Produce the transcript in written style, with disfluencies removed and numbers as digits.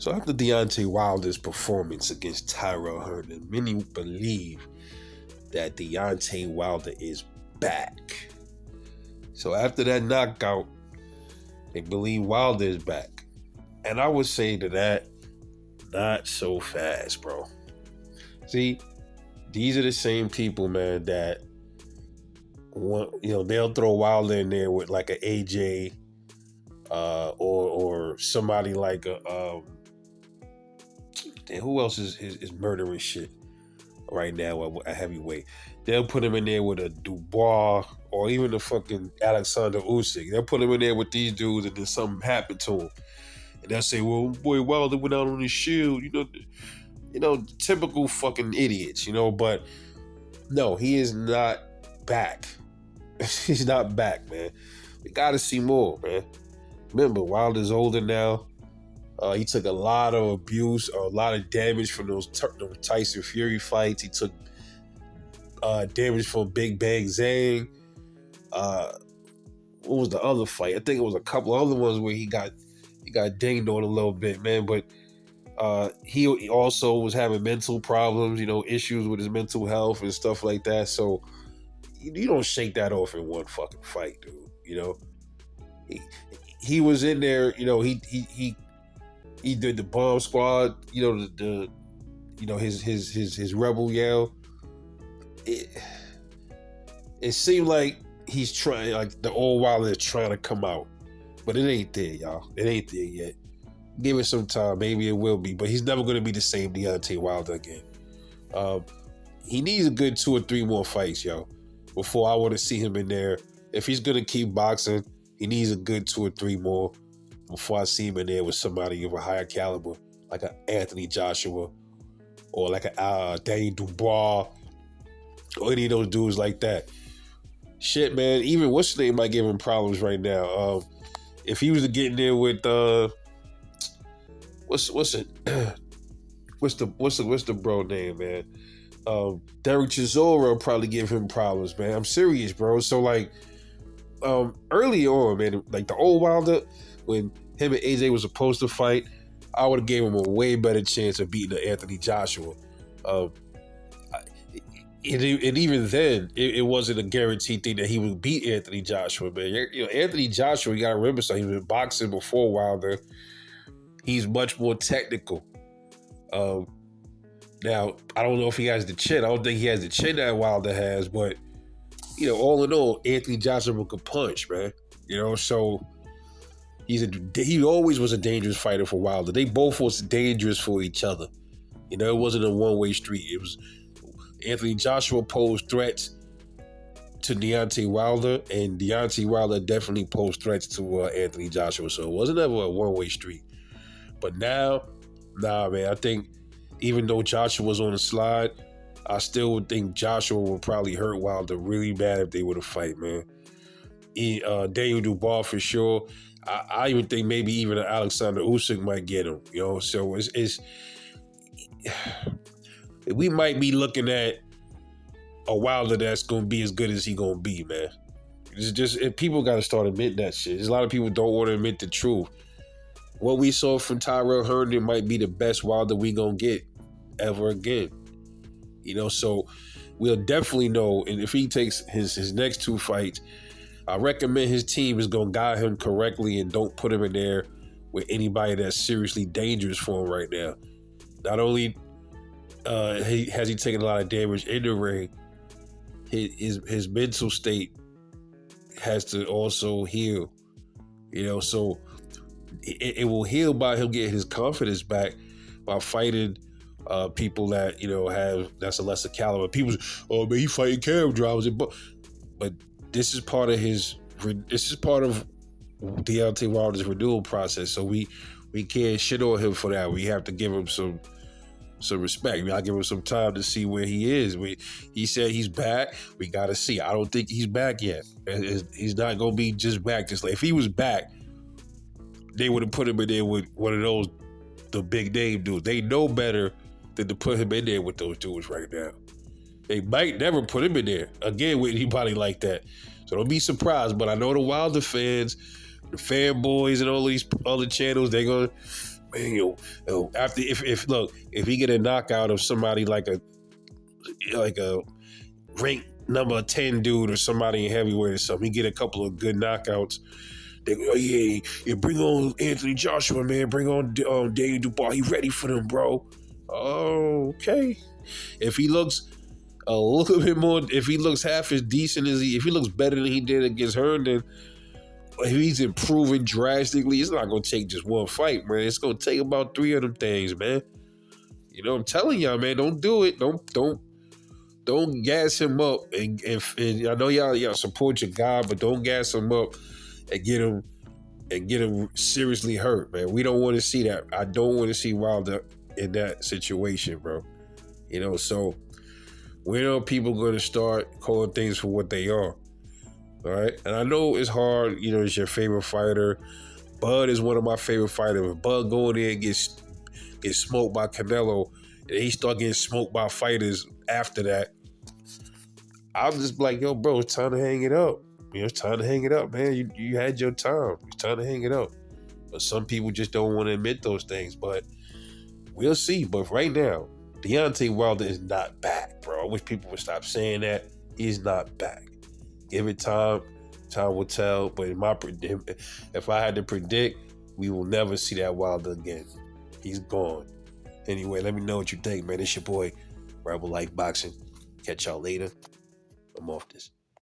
So after Deontay Wilder's performance against Tyrell Herndon, many believe that Deontay Wilder is back. So after that knockout, they believe Wilder is back. And I would say to that, not so fast, bro. See, these are the same people, man, that they'll throw Wilder in there with like an AJ or somebody like a who else is murdering shit right now at heavyweight? They'll put him in there with a Dubois or even the fucking Alexander Usyk. They'll put him in there with these dudes and then something happened to him. And they'll say, well, boy, Wilder went out on his shield. Typical fucking idiots, but no, he is not back. He's not back, man. We got to see more, man. Remember, Wilder's older now. He took a lot of abuse, a lot of damage from those Tyson Fury fights. He took damage from Big Bang Zhang. What was the other fight? I think it was a couple other ones where he got dinged on a little bit, man. But he also was having mental problems, issues with his mental health and stuff like that. So you don't shake that off in one fucking fight, dude. He was in there, he did the bomb squad, his rebel yell. It seemed like he's trying, like the old Wilder is trying to come out, but it ain't there, y'all. It ain't there yet. Give it some time, maybe it will be, but he's never going to be the same Deontay Wilder again. He needs a good 2 or 3 more fights, yo, before I want to see him in there. If he's going to keep boxing, he needs a good 2 or 3 more before I see him in there with somebody of a higher caliber, like an Anthony Joshua or like a Daniel Dubois or any of those dudes like that. Shit, man, even what's his name might give him problems right now. If he was to get in there with what's the bro name, man? Derek Chisora will probably give him problems, man. I'm serious, bro. So like early on, man, like the old Wilder, when him and AJ was supposed to fight, I would have gave him a way better chance of beating Anthony Joshua. And even then, it wasn't a guaranteed thing that he would beat Anthony Joshua, man. Anthony Joshua, you got to remember something. He was boxing before Wilder. He's much more technical. Now, I don't know if he has the chin. I don't think he has the chin that Wilder has, but, all in all, Anthony Joshua could punch, man. So he always was a dangerous fighter for Wilder. They both was dangerous for each other. It wasn't a one-way street. It was Anthony Joshua posed threats to Deontay Wilder, and Deontay Wilder definitely posed threats to Anthony Joshua. So it wasn't ever a one-way street. But now, man, I think even though Joshua was on the slide, I still would think Joshua would probably hurt Wilder really bad if they were to fight, man. Daniel Dubois for sure. I even think maybe even Alexander Usyk might get him, So it's we might be looking at a Wilder that's going to be as good as he going to be, man. It's just people got to start admitting that shit. There's a lot of people don't want to admit the truth. What we saw from Tyrell Herndon might be the best Wilder we going to get ever again. So we'll definitely know. And if he takes his next 2 fights, I recommend his team is going to guide him correctly and don't put him in there with anybody that's seriously dangerous for him right now. Not only has he taken a lot of damage in the ring, his mental state has to also heal. So it will heal by him getting his confidence back by fighting people that that's a lesser caliber. People, oh man, he fighting cab drivers, but this is part of Deontay Wilder's renewal process. So we can't shit on him for that. We have to give him some respect. I'll give him some time to see where he is. He said he's back. We got to see. I don't think he's back yet. He's not going to be just back. Just like if he was back, they would have put him in there with one of those, the big name dudes. They know better than to put him in there with those dudes right now. They might never put him in there again with anybody like that. So don't be surprised. But I know the Wilder fans, the fanboys, and all these other channels, they're man, after if he get a knockout of somebody like a rank number 10 dude or somebody in heavyweight or something, he get a couple of good knockouts. They go, yeah, bring on Anthony Joshua, man. Bring on Daniel Dubois. He ready for them, bro. Oh, okay. If he looks a little bit more, if he looks half as decent if he looks better than he did against Herndon, if he's improving drastically, it's not going to take just one fight, man. It's going to take about 3 of them things, man. You know, I'm telling y'all, man, don't do it. Don't gas him up. And I know y'all support your guy, but don't gas him up and get him seriously hurt, man. We don't want to see that. I don't want to see Wilder in that situation, bro. You know, so we know people going to start calling things for what they are. All right, and I know it's hard. You know, it's your favorite fighter. Bud is one of my favorite fighters. If Bud go in there and gets smoked by Canelo, and he start getting smoked by fighters after that, I'm just like, yo, bro, it's time to hang it up. You know, it's time to hang it up, man. You had your time. It's time to hang it up. But some people just don't want to admit those things. But we'll see. But right now, Deontay Wilder is not back, bro. I wish people would stop saying that. He's not back. Give it time. Time will tell. But if I had to predict, we will never see that Wilder again. He's gone. Anyway, let me know what you think, man. It's your boy, Rebel Life Boxing. Catch y'all later. I'm off this.